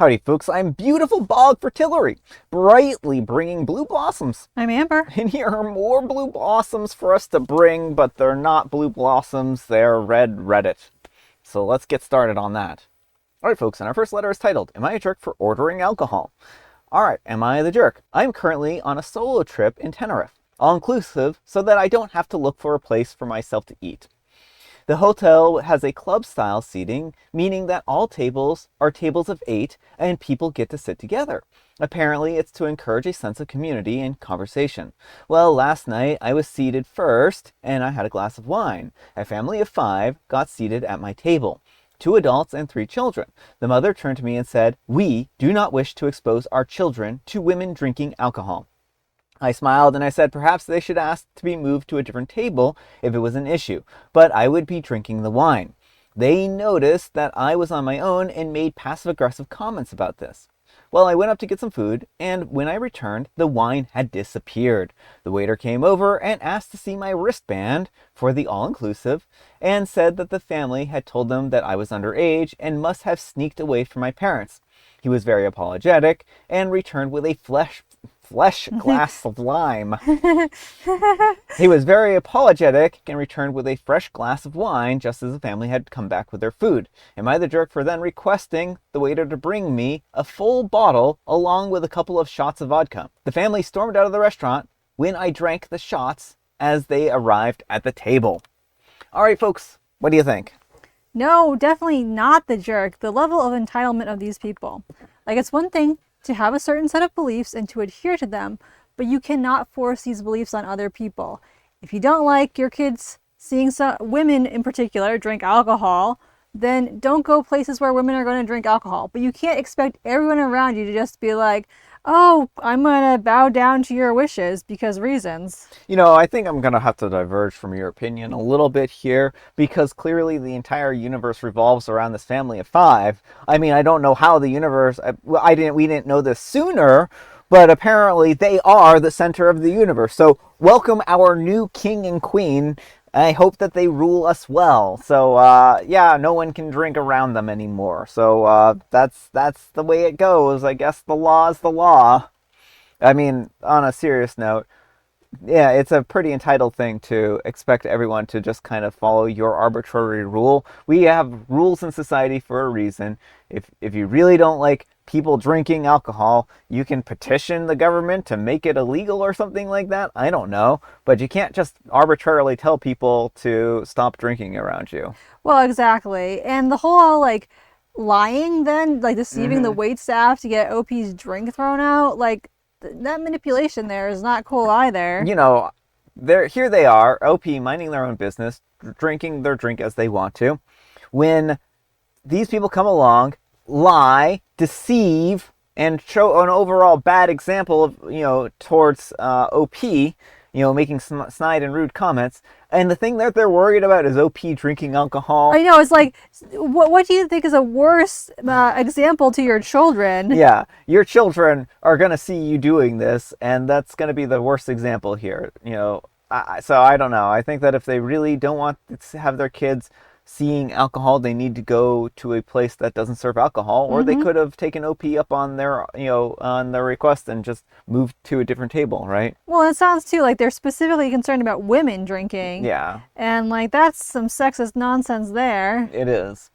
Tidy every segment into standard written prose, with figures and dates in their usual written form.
Howdy folks, I'm beautiful Bog Fertility, brightly bringing blue blossoms. I'm Amber. And here are more blue blossoms for us to bring, but they're not blue blossoms, they're red Reddit. So let's get started on that. Alright folks, and our first letter is titled, Am I a Jerk for Ordering Alcohol? Alright, am I the jerk? I'm currently on a solo trip in Tenerife, all-inclusive, so that I don't have to look for a place for myself to eat. The hotel has a club-style seating, meaning that all tables are tables of 8 and people get to sit together. Apparently, it's to encourage a sense of community and conversation. Well, last night I was seated first and I had a glass of wine. A family of 5 got seated at my table. 2 adults and 3 children. The mother turned to me and said, "We do not wish to expose our children to women drinking alcohol." I smiled and I said perhaps they should ask to be moved to a different table if it was an issue, but I would be drinking the wine. They noticed that I was on my own and made passive-aggressive comments about this. Well, I went up to get some food, and when I returned, the wine had disappeared. The waiter came over and asked to see my wristband for the all-inclusive, and said that the family had told them that I was underage and must have sneaked away from my parents. He was very apologetic and returned with a flesh glass of lime. He was very apologetic and returned with a fresh glass of wine just as the family had come back with their food. Am I the jerk for then requesting the waiter to bring me a full bottle along with a couple of shots of vodka? The family stormed out of the restaurant when I drank the shots as they arrived at the table. All right, folks, what do you think? No, definitely not the jerk. The level of entitlement of these people. Like, it's one thing to have a certain set of beliefs and to adhere to them, but you cannot force these beliefs on other people. If you don't like your kids seeing women in particular drink alcohol, then don't go places where women are going to drink alcohol. But you can't expect everyone around you to just be like, oh, I'm going to bow down to your wishes because reasons. You know, I think I'm going to have to diverge from your opinion a little bit here because clearly the entire universe revolves around this family of 5. I mean, I don't know how the universe, we didn't know this sooner, but apparently they are the center of the universe. So welcome our new king and queen. I hope that they rule us well. So, yeah, no one can drink around them anymore. So, that's the way it goes. I guess the law is the law. I mean, on a serious note, yeah, it's a pretty entitled thing to expect everyone to just kind of follow your arbitrary rule. We have rules in society for a reason. If you really don't like people drinking alcohol, you can petition the government to make it illegal or something like that. I don't know. But you can't just arbitrarily tell people to stop drinking around you. Well, exactly. And the whole, like, lying then, like deceiving the wait staff to get OP's drink thrown out, like, that manipulation there is not cool either. You know, here they are, OP minding their own business, drinking their drink as they want to. When these people come along, lie, deceive, and show an overall bad example of, towards OP, making snide and rude comments. And the thing that they're worried about is OP drinking alcohol. I know, it's like, what do you think is a worse example to your children? Yeah, your children are going to see you doing this, and that's going to be the worst example here. So I don't know. I think that if they really don't want to have their kids seeing alcohol, they need to go to a place that doesn't serve alcohol, or they could have taken OP up on their request and just moved to a different table, right? Well, it sounds too like they're specifically concerned about women drinking. Yeah. And like, that's some sexist nonsense there. It is.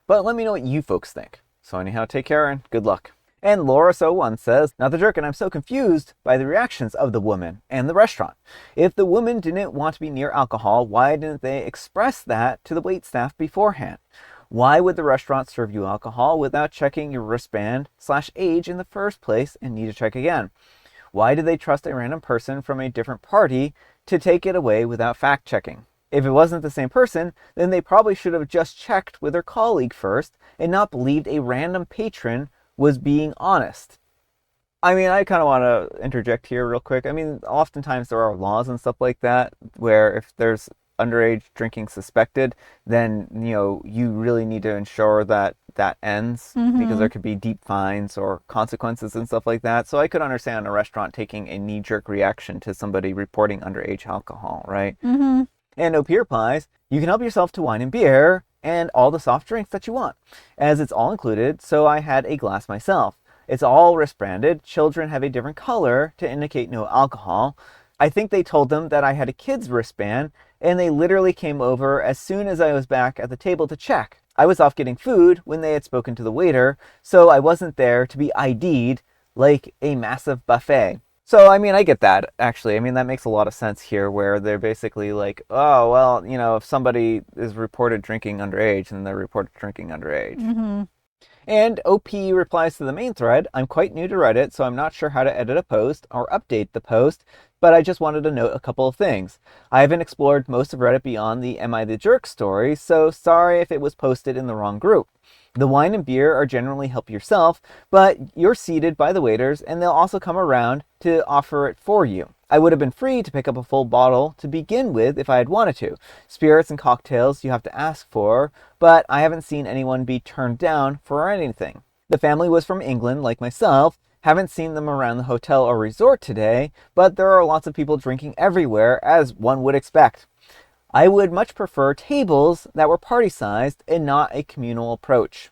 But let me know what you folks think. So anyhow, take care and good luck. And Laura01 says, not the jerk, and I'm so confused by the reactions of the woman and the restaurant. If the woman didn't want to be near alcohol, why didn't they express that to the waitstaff beforehand? Why would the restaurant serve you alcohol without checking your wristband/age in the first place and need to check again? Why did they trust a random person from a different party to take it away without fact-checking? If it wasn't the same person, then they probably should have just checked with their colleague first and not believed a random patron was being honest. I mean, I kind of want to interject here real quick. I mean, oftentimes there are laws and stuff like that where if there's underage drinking suspected, then, you really need to ensure that that ends because there could be deep fines or consequences and stuff like that. So I could understand a restaurant taking a knee-jerk reaction to somebody reporting underage alcohol, right? And OP replies, you can help yourself to wine and beer and all the soft drinks that you want, as it's all included, so I had a glass myself. It's all wristbanded. Children have a different color to indicate no alcohol. I think they told them that I had a kid's wristband, and they literally came over as soon as I was back at the table to check. I was off getting food when they had spoken to the waiter, so I wasn't there to be ID'd like a massive buffet. So, I mean, I get that, actually. I mean, that makes a lot of sense here, where they're basically like, oh, well, if somebody is reported drinking underage, then they're reported drinking underage. And OP replies to the main thread, I'm quite new to Reddit, so I'm not sure how to edit a post or update the post, but I just wanted to note a couple of things. I haven't explored most of Reddit beyond the Am I the Jerk story, so sorry if it was posted in the wrong group. The wine and beer are generally help yourself, but you're seated by the waiters, and they'll also come around to offer it for you. I would have been free to pick up a full bottle to begin with if I had wanted to. Spirits and cocktails you have to ask for, but I haven't seen anyone be turned down for anything. The family was from England, like myself. Haven't seen them around the hotel or resort today, but there are lots of people drinking everywhere, as one would expect. I would much prefer tables that were party-sized and not a communal approach.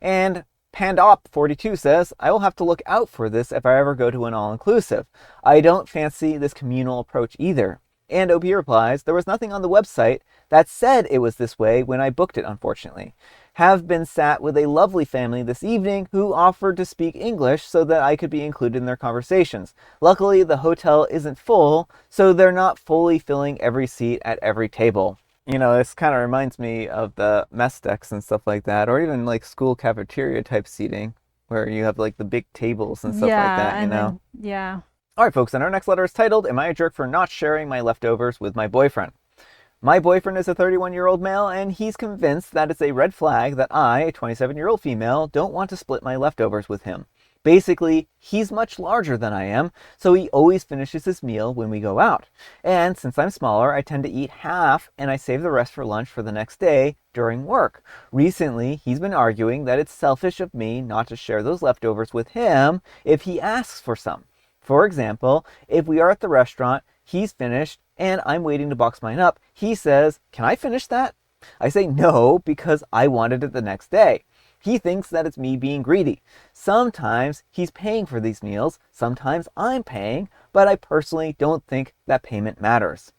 And Pandop42 says, I will have to look out for this if I ever go to an all-inclusive. I don't fancy this communal approach either. And OP replies, there was nothing on the website that said it was this way when I booked it, unfortunately. Have been sat with a lovely family this evening who offered to speak English so that I could be included in their conversations. Luckily, the hotel isn't full, so they're not fully filling every seat at every table. This kind of reminds me of the mess decks and stuff like that, or even like school cafeteria type seating, where you have like the big tables and stuff like that, Then, yeah. All right, folks, and our next letter is titled, Am I a Jerk for Not Sharing My Leftovers with My Boyfriend? My boyfriend is a 31-year-old male, and he's convinced that it's a red flag that I, a 27-year-old female, don't want to split my leftovers with him. Basically, he's much larger than I am, so he always finishes his meal when we go out. And since I'm smaller, I tend to eat half, and I save the rest for lunch for the next day during work. Recently, he's been arguing that it's selfish of me not to share those leftovers with him if he asks for some. For example, if we are at the restaurant, he's finished, and I'm waiting to box mine up, he says, can I finish that? I say no, because I wanted it the next day. He thinks that it's me being greedy. Sometimes he's paying for these meals, sometimes I'm paying, but I personally don't think that payment matters.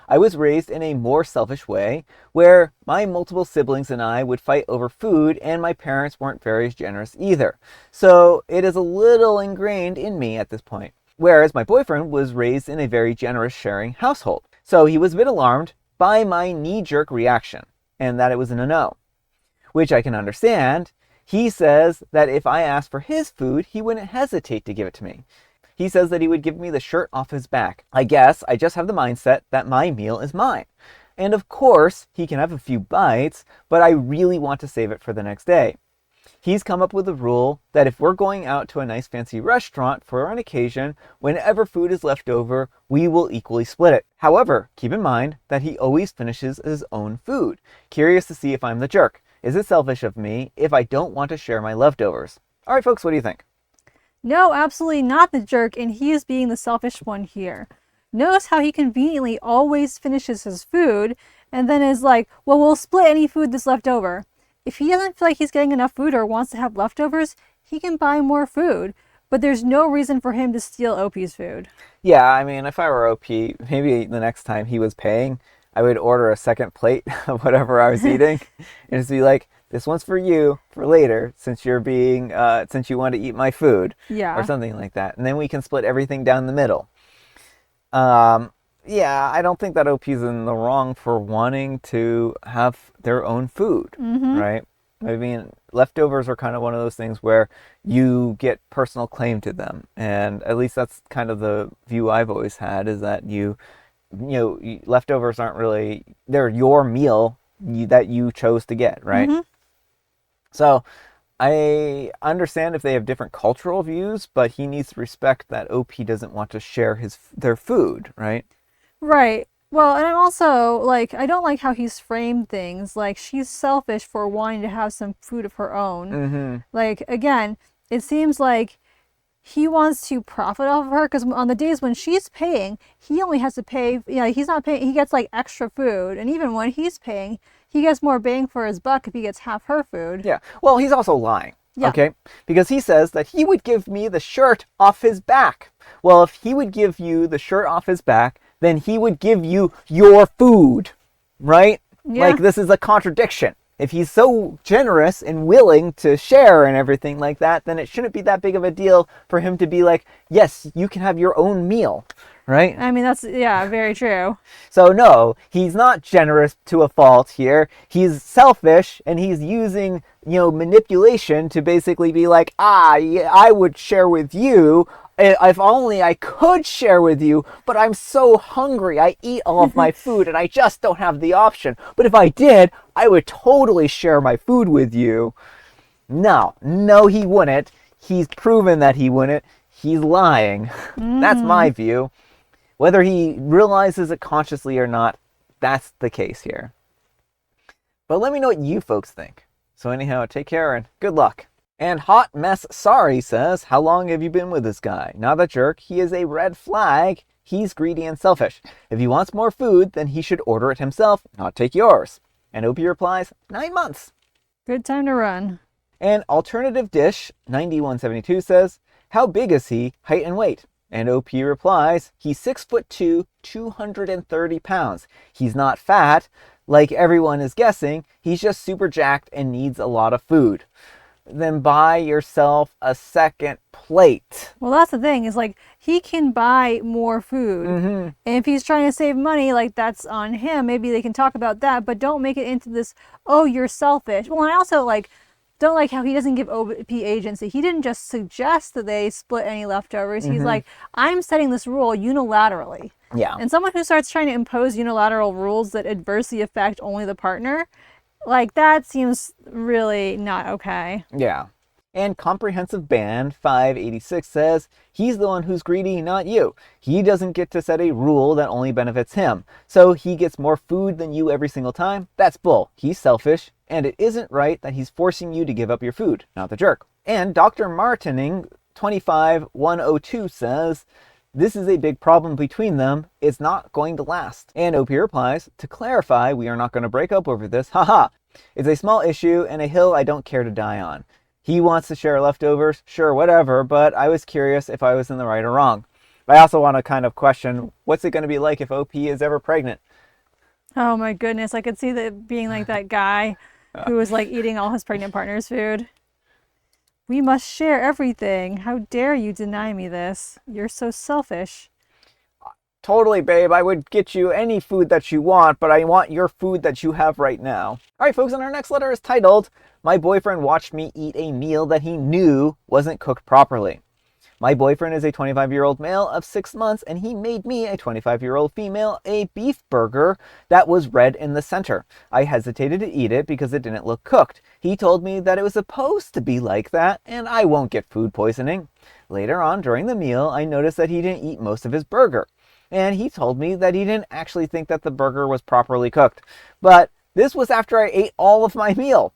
I was raised in a more selfish way, where my multiple siblings and I would fight over food, and my parents weren't very generous either. So it is a little ingrained in me at this point. Whereas my boyfriend was raised in a very generous sharing household. So he was a bit alarmed by my knee-jerk reaction, and that it was a no, which I can understand. He says that if I asked for his food, he wouldn't hesitate to give it to me. He says that he would give me the shirt off his back. I guess I just have the mindset that my meal is mine. And of course, he can have a few bites, but I really want to save it for the next day. He's come up with a rule that if we're going out to a nice fancy restaurant for an occasion, whenever food is left over, we will equally split it. However, keep in mind that he always finishes his own food. Curious to see if I'm the jerk. Is it selfish of me if I don't want to share my leftovers? All right, folks, what do you think? No, absolutely not the jerk, and he is being the selfish one here. Notice how he conveniently always finishes his food and then is like, well, we'll split any food that's left over. If he doesn't feel like he's getting enough food or wants to have leftovers, he can buy more food. But there's no reason for him to steal OP's food. Yeah, I mean, if I were OP, maybe the next time he was paying, I would order a second plate of whatever I was eating and just be like, this one's for you for later, since you're since you want to eat my food. Yeah. Or something like that. And then we can split everything down the middle. Yeah, I don't think that OP's in the wrong for wanting to have their own food, right? I mean, leftovers are kind of one of those things where you get personal claim to them. And at least that's kind of the view I've always had, is that leftovers aren't really, they're your meal that you chose to get, right? So I understand if they have different cultural views, but he needs to respect that OP doesn't want to share their food, right? Right. Well, and I'm also, like, I don't like how he's framed things. Like, she's selfish for wanting to have some food of her own. Like, again, it seems like he wants to profit off of her, because on the days when she's paying, he only has to pay, he's not paying, he gets, like, extra food. And even when he's paying, he gets more bang for his buck if he gets half her food. Yeah. Well, he's also lying. Yeah. Okay? Because he says that he would give me the shirt off his back. Well, if he would give you the shirt off his back, then he would give you your food. Right? Yeah. Like, this is a contradiction. If he's so generous and willing to share and everything like that, then it shouldn't be that big of a deal for him to be like, yes, you can have your own meal, right? I mean, that's, yeah, very true. So no, he's not generous to a fault here. He's selfish, and he's using, manipulation to basically be like, yeah, I would share with you. If only I could share with you, but I'm so hungry. I eat all of my food and I just don't have the option. But if I did, I would totally share my food with you. No, he wouldn't. He's proven that he wouldn't. He's lying. That's my view. Whether he realizes it consciously or not, that's the case here. But let me know what you folks think. So anyhow, take care and good luck. And Hot Mess Sorry says, how long have you been with this guy? Not a jerk. He is a red flag. He's greedy and selfish. If he wants more food, then he should order it himself, not take yours. And OP replies, 9 months. Good time to run. And Alternative Dish 9172 says, how big is he, height and weight? And OP replies, he's 6'2", 230 pounds. He's not fat, like everyone is guessing. He's just super jacked and needs a lot of food. Then buy yourself a second plate. Well, that's the thing, is like, he can buy more food. And if he's trying to save money, like, that's on him. Maybe they can talk about that, but don't make it into this, oh, you're selfish. Well, and I also don't like how he doesn't give OP agency. He didn't just suggest that they split any leftovers. He's like, I'm setting this rule unilaterally. Yeah. And someone who starts trying to impose unilateral rules that adversely affect only the partner, like, that seems really not okay. Yeah. And Comprehensive Ban 586 says, he's the one who's greedy, not you. He doesn't get to set a rule that only benefits him. So he gets more food than you every single time? That's bull. He's selfish, and it isn't right that he's forcing you to give up your food, not the jerk. And Dr. Martining 25102 says, this is a big problem between them. It's not going to last. And OP replies, to clarify, we are not going to break up over this. Haha. It's a small issue and a hill I don't care to die on. He wants to share leftovers, sure, whatever, but I was curious if I was in the right or wrong. I also want to kind of question, what's it going to be like if OP is ever pregnant? Oh my goodness, I could see that being like that guy who was like eating all his pregnant partner's food. We must share everything. How dare you deny me this? You're so selfish. Totally, babe. I would get you any food that you want, but I want your food that you have right now. All right, folks, and our next letter is titled, my boyfriend watched me eat a meal that he knew wasn't cooked properly. My boyfriend is a 25-year-old male of 6 months, and he made me, a 25-year-old female, a beef burger that was red in the center. I hesitated to eat it because it didn't look cooked. He told me that it was supposed to be like that, and I won't get food poisoning. Later on, during the meal, I noticed that he didn't eat most of his burger. And he told me that he didn't actually think that the burger was properly cooked. But this was after I ate all of my meal.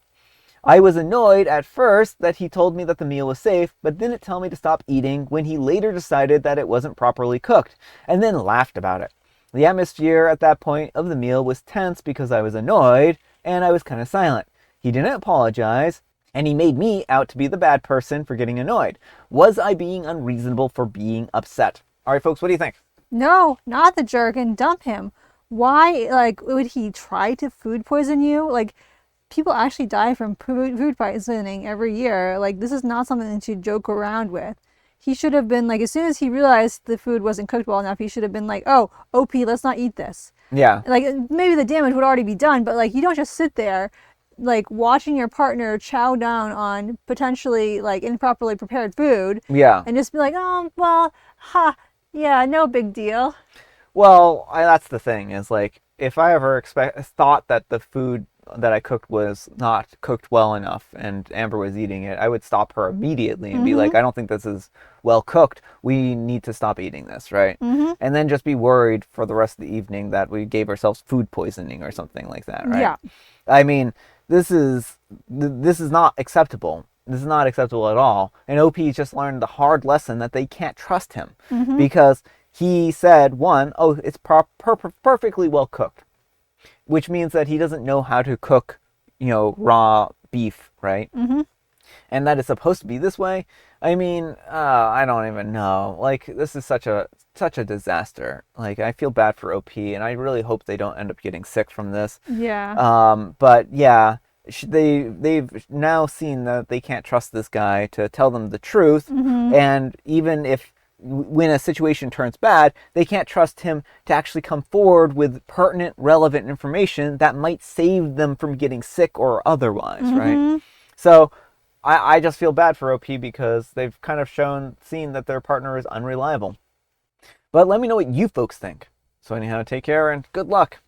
I was annoyed at first that he told me that the meal was safe, but didn't tell me to stop eating when he later decided that it wasn't properly cooked, and then laughed about it. The atmosphere at that point of the meal was tense because I was annoyed, and I was kind of silent. He didn't apologize, and he made me out to be the bad person for getting annoyed. Was I being unreasonable for being upset? All right, folks, what do you think? No, not the jerk, and dump him. Why, like, would he try to food poison you? Like, people actually die from food poisoning every year. Like, this is not something to joke around with. He should have been, like, as soon as he realized the food wasn't cooked well enough, he should have been like, oh, OP, let's not eat this. Yeah. Like, maybe the damage would already be done, but, like, you don't just sit there, like, watching your partner chow down on potentially, like, improperly prepared food. Yeah. And just be like, oh, well, yeah, no big deal. Well, that's the thing, is like, if I ever thought that the food that I cooked was not cooked well enough and Amber was eating it, I would stop her immediately and be like, I don't think this is well cooked. We need to stop eating this, right? And then just be worried for the rest of the evening that we gave ourselves food poisoning or something like that, right? Yeah. I mean, this is not acceptable. This is not acceptable at all. And OP just learned the hard lesson that they can't trust him because he said, one, oh, it's perfectly well cooked. which means that he doesn't know how to cook, raw beef, right? Mm-hmm. And that it's supposed to be this way. I mean, I don't even know. Like, this is such a disaster. Like, I feel bad for OP, and I really hope they don't end up getting sick from this. Yeah. But yeah, they've now seen that they can't trust this guy to tell them the truth, Mm-hmm. and even if when a situation turns bad, they can't trust him to actually come forward with pertinent, relevant information that might save them from getting sick or otherwise, right? Mm-hmm. So I just feel bad for OP because they've kind of seen that their partner is unreliable. But let me know what you folks think. So anyhow, take care and good luck.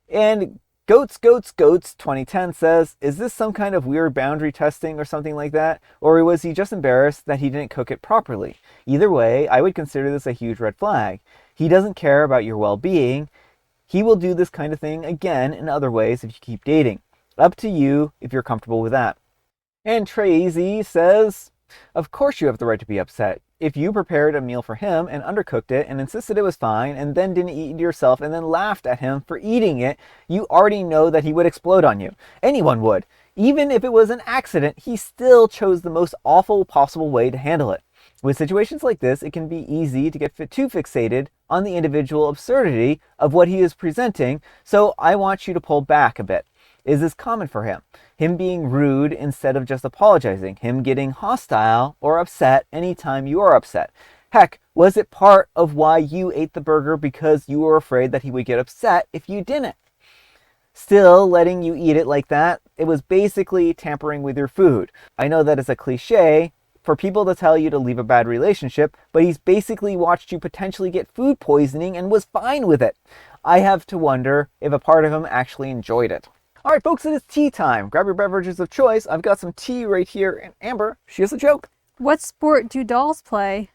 And Goats 2010 says, is this some kind of weird boundary testing or something like that? Or was he just embarrassed that he didn't cook it properly? Either way, I would consider this a huge red flag. He doesn't care about your well-being. He will do this kind of thing again in other ways if you keep dating. Up to you if you're comfortable with that. And Tracy says, of course you have the right to be upset. If you prepared a meal for him and undercooked it and insisted it was fine and then didn't eat it yourself and then laughed at him for eating it, you already know that he would explode on you. Anyone would. Even if it was an accident, he still chose the most awful possible way to handle it. With situations like this, it can be easy to get too fixated on the individual absurdity of what he is presenting, so I want you to pull back a bit. Is this common for him? Him being rude instead of just apologizing? Him getting hostile or upset anytime you are upset? Heck, was it part of why you ate the burger because you were afraid that he would get upset if you didn't? Still letting you eat it like that, it was basically tampering with your food. I know that is a cliche for people to tell you to leave a bad relationship, but he's basically watched you potentially get food poisoning and was fine with it. I have to wonder if a part of him actually enjoyed it. All right, folks, it is tea time. Grab your beverages of choice. I've got some tea right here. And Amber, she has a joke. What sport do dolls play?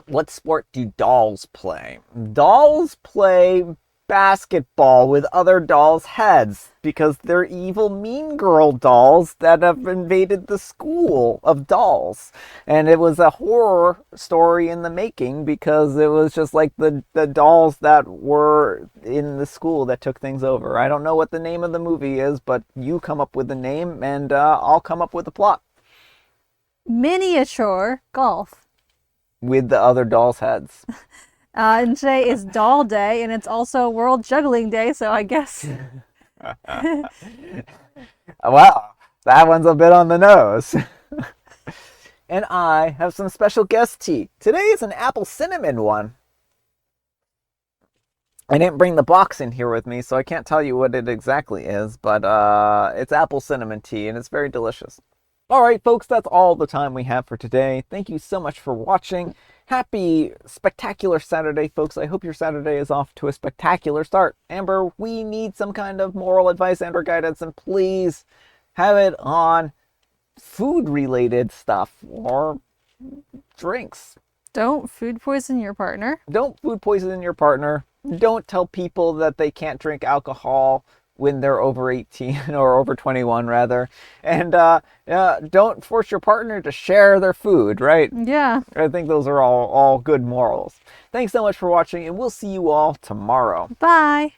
What sport do dolls play? Dolls play basketball with other dolls' heads because they're evil mean girl dolls that have invaded the school of dolls. And it was a horror story in the making because it was just like the dolls that were in the school that took things over. I don't know what the name of the movie is, but you come up with the name and I'll come up with the plot. Miniature golf. With the other dolls' heads. And today is Doll Day, and it's also World Juggling Day, so I guess. Wow, that one's a bit on the nose. And I have some special guest tea. Today is an apple cinnamon one. I didn't bring the box in here with me, so I can't tell you what it exactly is, but it's apple cinnamon tea, and it's very delicious. All right, folks, that's all the time we have for today. Thank you so much for watching. Happy spectacular Saturday, folks. I hope your Saturday is off to a spectacular start. Amber, we need some kind of moral advice and or guidance, and please have it on food-related stuff or drinks. Don't food poison your partner. Don't food poison your partner. Don't tell people that they can't drink alcohol when they're over 18 or over 21 rather. And don't force your partner to share their food, right? Yeah. I think those are all good morals. Thanks so much for watching, and we'll see you all tomorrow. Bye.